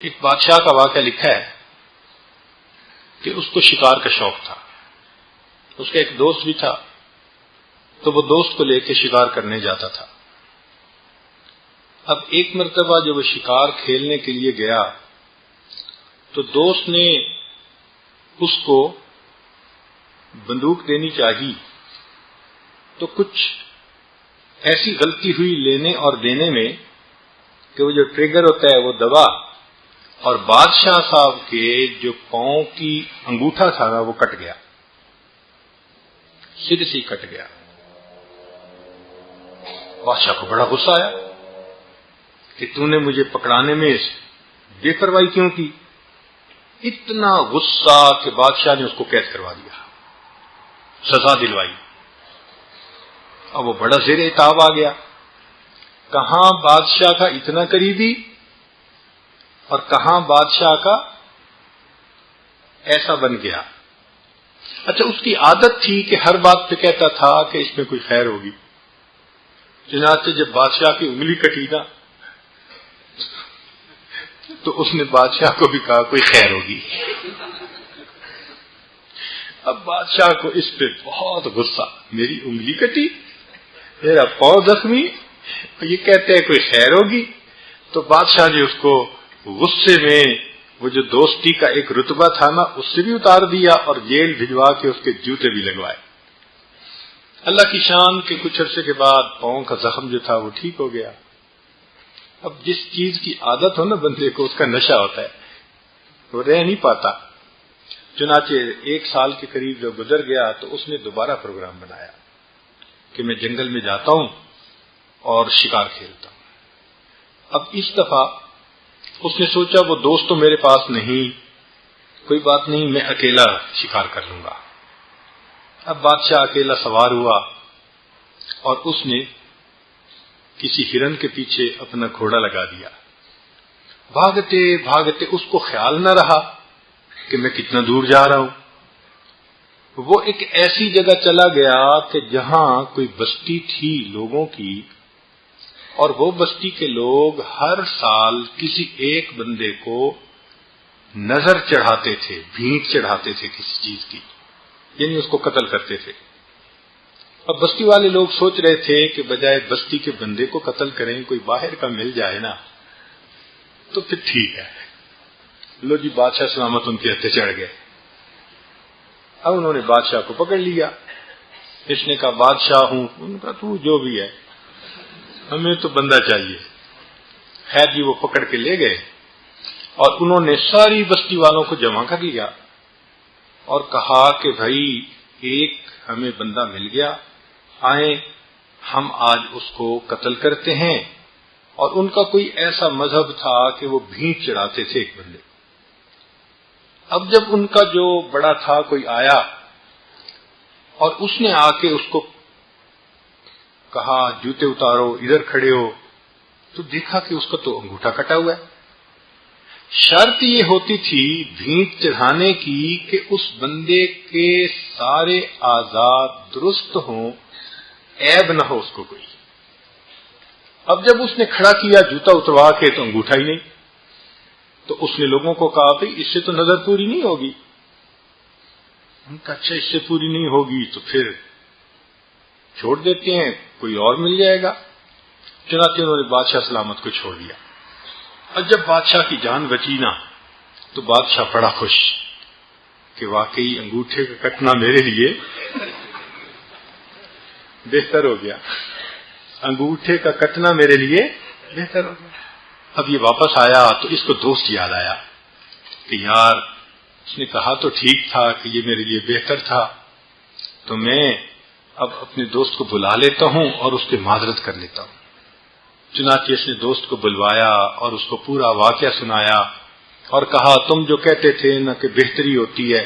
ایک بادشاہ کا واقعہ لکھا ہے کہ اس کو شکار کا شوق تھا. اس کا ایک دوست بھی تھا تو وہ دوست کو لے کے شکار کرنے جاتا تھا. اب ایک مرتبہ جب وہ شکار کھیلنے کے لیے گیا تو دوست نے اس کو بندوق دینی چاہی تو کچھ ایسی غلطی ہوئی لینے اور دینے میں کہ وہ جو ٹریگر ہوتا ہے وہ دبا اور بادشاہ صاحب کے جو پاؤں کی انگوٹھا تھا نا وہ کٹ گیا، سیدھے سے کٹ گیا. بادشاہ کو بڑا غصہ آیا کہ تو نے مجھے پکڑانے میں بے پرواہی کیوں کی. اتنا غصہ کہ بادشاہ نے اس کو قید کروا دیا، سزا دلوائی. اب وہ بڑا زیر عتاب آ گیا. کہاں بادشاہ کا اتنا قریبی اور کہاں بادشاہ کا ایسا بن گیا. اچھا، اس کی عادت تھی کہ ہر بات پہ کہتا تھا کہ اس میں کوئی خیر ہوگی. چنانچہ جب بادشاہ کی انگلی کٹی نا تو اس نے بادشاہ کو بھی کہا کوئی خیر ہوگی. اب بادشاہ کو اس پہ بہت غصہ، میری انگلی کٹی، میرا پاؤں زخمی، یہ کہتے ہیں کوئی خیر ہوگی. تو بادشاہ نے اس کو غصے میں وہ جو دوستی کا ایک رتبہ تھا نا اس سے بھی اتار دیا اور جیل بھجوا کے اس کے جوتے بھی لگوائے. اللہ کی شان کے کچھ عرصے کے بعد پاؤں کا زخم جو تھا وہ ٹھیک ہو گیا. اب جس چیز کی عادت ہو نا بندے کو، اس کا نشہ ہوتا ہے، وہ رہ نہیں پاتا. چنانچہ 1 سال کے قریب جو گزر گیا تو اس نے دوبارہ پروگرام بنایا کہ میں جنگل میں جاتا ہوں اور شکار کھیلتا ہوں. اب اس دفعہ اس نے سوچا وہ دوست تو میرے پاس نہیں، کوئی بات نہیں، میں اکیلا شکار کر لوں گا. اب بادشاہ اکیلا سوار ہوا اور اس نے کسی ہرن کے پیچھے اپنا گھوڑا لگا دیا. بھاگتے بھاگتے اس کو خیال نہ رہا کہ میں کتنا دور جا رہا ہوں. وہ ایک ایسی جگہ چلا گیا کہ جہاں کوئی بستی تھی لوگوں کی، اور وہ بستی کے لوگ ہر سال کسی ایک بندے کو نظر چڑھاتے تھے، بھیٹ چڑھاتے تھے کسی چیز کی، یعنی اس کو قتل کرتے تھے. اب بستی والے لوگ سوچ رہے تھے کہ بجائے بستی کے بندے کو قتل کریں کوئی باہر کا مل جائے نا تو پھر ٹھیک ہے. لو جی، بادشاہ سلامت ان کے ہتھے چڑھ گئے. اب انہوں نے بادشاہ کو پکڑ لیا. اس نے کہا بادشاہ ہوں. انہوں نے کہا تو جو بھی ہے، ہمیں تو بندہ چاہیے. خیر جی، وہ پکڑ کے لے گئے اور انہوں نے ساری بستی والوں کو جمع کر لیا اور کہا کہ بھائی ایک ہمیں بندہ مل گیا، آئیں ہم آج اس کو قتل کرتے ہیں. اور ان کا کوئی ایسا مذہب تھا کہ وہ بھیٹ چڑھاتے تھے ایک بندے. اب جب ان کا جو بڑا تھا کوئی آیا اور اس نے آ کے اس کو کہا جوتے اتارو، ادھر کھڑے ہو، تو دیکھا کہ اس کا تو انگوٹھا کٹا ہوا ہے. شرط یہ ہوتی تھی بھیٹ چڑھانے کی کہ اس بندے کے سارے اعضاء درست ہوں، عیب نہ ہو اس کو کوئی. اب جب اس نے کھڑا کیا جوتا اتروا کے تو انگوٹھا ہی نہیں. تو اس نے لوگوں کو کہا بھائی اس سے تو نظر پوری نہیں ہوگی. ان کا اچھا اس سے پوری نہیں ہوگی تو پھر چھوڑ دیتے ہیں، کوئی اور مل جائے گا. چنانچہ انہوں نے بادشاہ سلامت کو چھوڑ دیا. اور جب بادشاہ کی جان بچی نا تو بادشاہ بڑا خوش کہ واقعی انگوٹھے کا کٹنا میرے لیے بہتر ہو گیا. انگوٹھے کا کٹنا میرے لیے بہتر ہو گیا. اب یہ واپس آیا تو اس کو دوست یاد آیا کہ یار اس نے کہا تو ٹھیک تھا کہ یہ میرے لیے بہتر تھا، تو میں اب اپنے دوست کو بلا لیتا ہوں اور اس سے معذرت کر لیتا ہوں. چنانچہ اس نے دوست کو بلوایا اور اس کو پورا واقعہ سنایا اور کہا تم جو کہتے تھے نا کہ بہتری ہوتی ہے،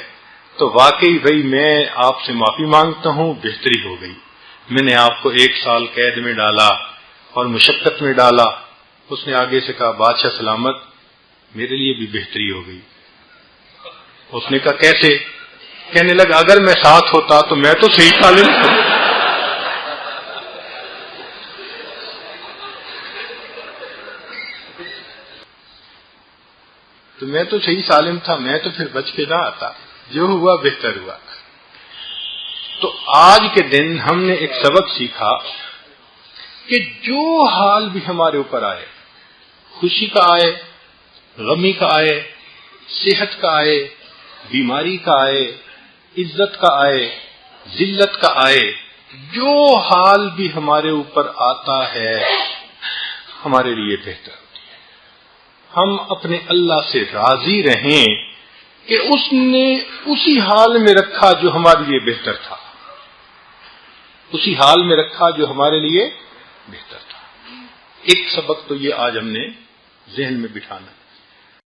تو واقعی بھائی میں آپ سے معافی مانگتا ہوں، بہتری ہو گئی. میں نے آپ کو 1 سال قید میں ڈالا اور مشقت میں ڈالا. اس نے آگے سے کہا بادشاہ سلامت میرے لیے بھی بہتری ہو گئی. اس نے کہا کیسے؟ کہنے لگا اگر میں ساتھ ہوتا تو میں تو صحیح کھا لیتا. تو میں تو صحیح سالم تھا، میں تو پھر بچ کے نہ آتا، جو ہوا بہتر ہوا۔ تو آج کے دن ہم نے ایک سبق سیکھا کہ جو حال بھی ہمارے اوپر آئے، خوشی کا آئے، غمی کا آئے، صحت کا آئے، بیماری کا آئے، عزت کا آئے، ذلت کا آئے، جو حال بھی ہمارے اوپر آتا ہے ہمارے لیے بہتر ہوتی ہے۔ ہم اپنے اللہ سے راضی رہیں کہ اس نے اسی حال میں رکھا جو ہمارے لیے بہتر تھا، اسی حال میں رکھا جو ہمارے لیے بہتر تھا۔ ایک سبق تو یہ آج ہم نے ذہن میں بٹھانا